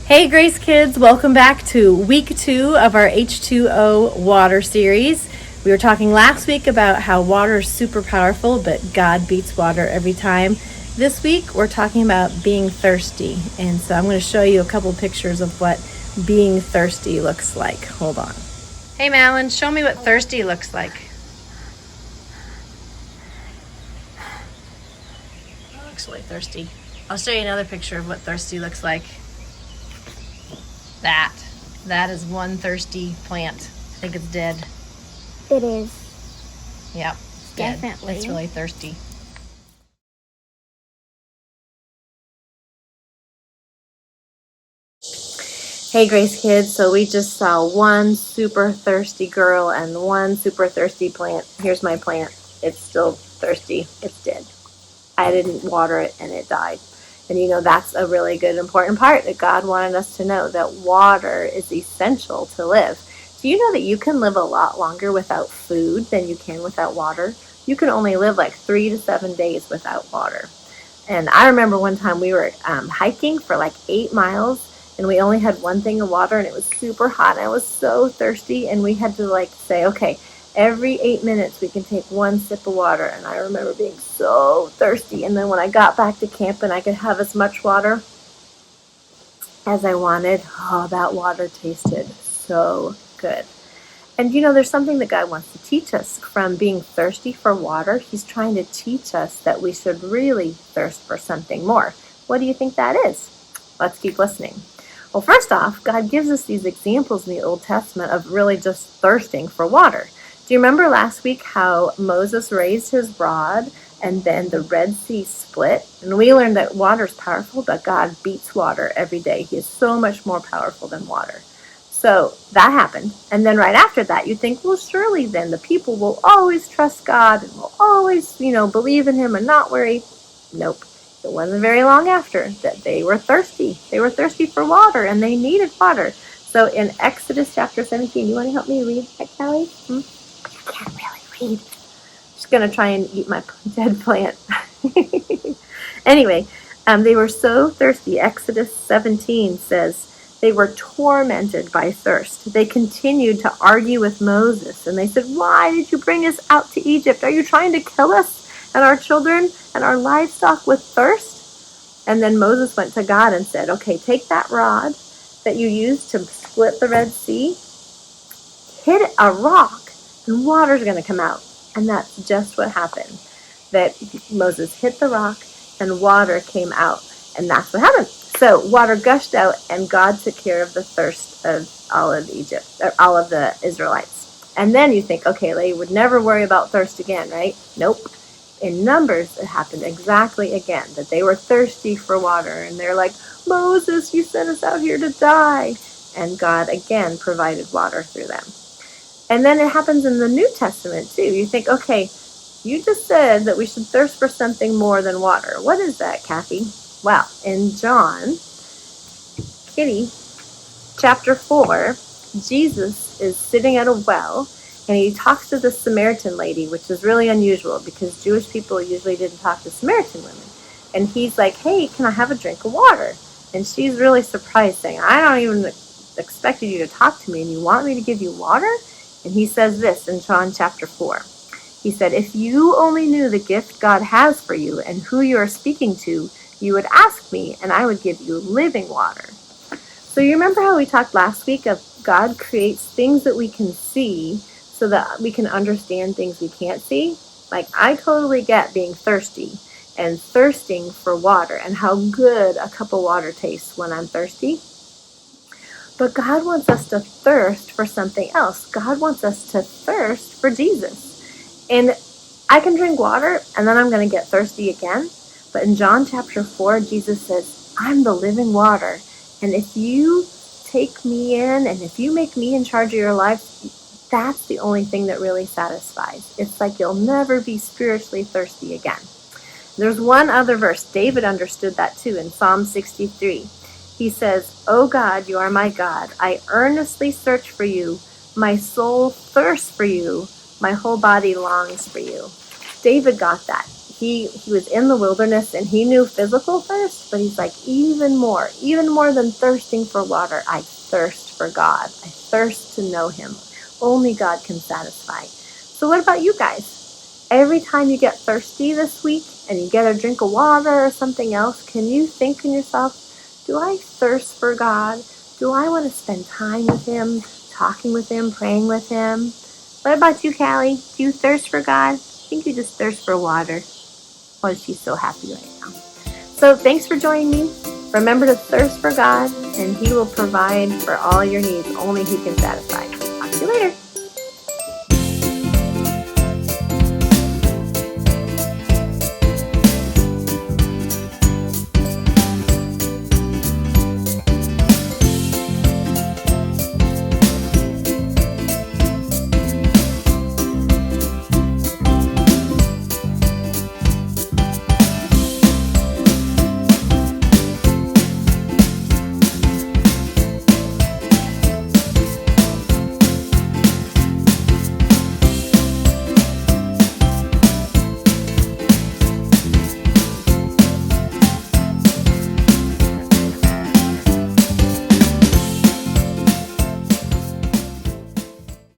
Hey Grace Kids, welcome back to week 2 of our H2O water series. We were talking last week about how water is super powerful, but God beats water every time. This week we're talking about being thirsty, and so I'm going to show you a couple pictures of what being thirsty looks like. Hold on. Hey Malin, show me what thirsty looks like. That looks really thirsty. I'll show you another picture of what thirsty looks like. That is one thirsty plant. I think it's dead. It is. Yep, it's dead. Definitely. It's really thirsty. Hey Grace Kids, so we just saw one super thirsty girl and one super thirsty plant. Here's my plant. It's still thirsty. It's dead. I didn't water it and it died. And you know, that's a really good, important part that God wanted us to know, that water is essential to live. Do you know that you can live a lot longer without food than you can without water? You can only live like 3 to 7 days without water. And I remember one time we were hiking for like 8 miles and we only had one thing of water and it was super hot and I was so thirsty and we had to like say, okay, every 8 minutes we can take one sip of water. And I remember being so thirsty. And then when I got back to camp and I could have as much water as I wanted, oh, that water tasted so good. And you know, there's something that God wants to teach us from being thirsty for water. He's trying to teach us that we should really thirst for something more. What do you think that is? Let's keep listening. Well, first off, God gives us these examples in the Old Testament of really just thirsting for water. Do you remember last week how Moses raised his rod and then the Red Sea split? And we learned that water is powerful, but God beats water every day. He is so much more powerful than water. So that happened. And then right after that, you think, well, surely then the people will always trust God and will always, believe in him and not worry. Nope. It wasn't very long after that they were thirsty. They were thirsty for water and they needed water. So in Exodus chapter 17, you want to help me read that, Callie? I can't really read. I'm just going to try and eat my dead plant. Anyway, they were so thirsty. Exodus 17 says they were tormented by thirst. They continued to argue with Moses, and they said, why did you bring us out to Egypt? Are you trying to kill us and our children and our livestock with thirst? And then Moses went to God and said, okay, take that rod that you used to split the Red Sea, hit a rock, and water's going to come out. And that's just what happened. That Moses hit the rock and water came out. And that's what happened. So water gushed out and God took care of the thirst of all of Egypt, or all of the Israelites. And then you think, okay, they would never worry about thirst again, right? Nope. In Numbers, it happened exactly again, that they were thirsty for water. And they're like, Moses, you sent us out here to die. And God again provided water through them. And then it happens in the New Testament too. You think, okay, you just said that we should thirst for something more than water. What is that, Kathy? Well, in John, chapter 4, Jesus is sitting at a well and he talks to the Samaritan lady, which is really unusual because Jewish people usually didn't talk to Samaritan women. And he's like, hey, can I have a drink of water? And she's really surprised, saying, I don't even expected you to talk to me and you want me to give you water? And he says this in John chapter 4. He said, if you only knew the gift God has for you and who you are speaking to, you would ask me and I would give you living water. So you remember how we talked last week of God creates things that we can see so that we can understand things we can't see? Like, I totally get being thirsty and thirsting for water and how good a cup of water tastes when I'm thirsty. But God wants us to thirst for something else. God wants us to thirst for Jesus. And I can drink water and then I'm going to get thirsty again. But in John chapter 4, Jesus says, I'm the living water. And if you take me in and if you make me in charge of your life, that's the only thing that really satisfies. It's like you'll never be spiritually thirsty again. There's one other verse. David understood that too in Psalm 63. He says, O God, you are my God. I earnestly search for you. My soul thirsts for you. My whole body longs for you. David got that. he was in the wilderness and he knew physical thirst, but he's like, even more than thirsting for water, I thirst for God. I thirst to know him. Only God can satisfy. So what about you guys? Every time you get thirsty this week and you get a drink of water or something else, can you think in yourself, do I thirst for God? Do I want to spend time with him, talking with him, praying with him? What about you, Callie? Do you thirst for God? I think you just thirst for water. Oh, she's so happy right now. So thanks for joining me. Remember to thirst for God, and he will provide for all your needs. Only he can satisfy. Talk to you later.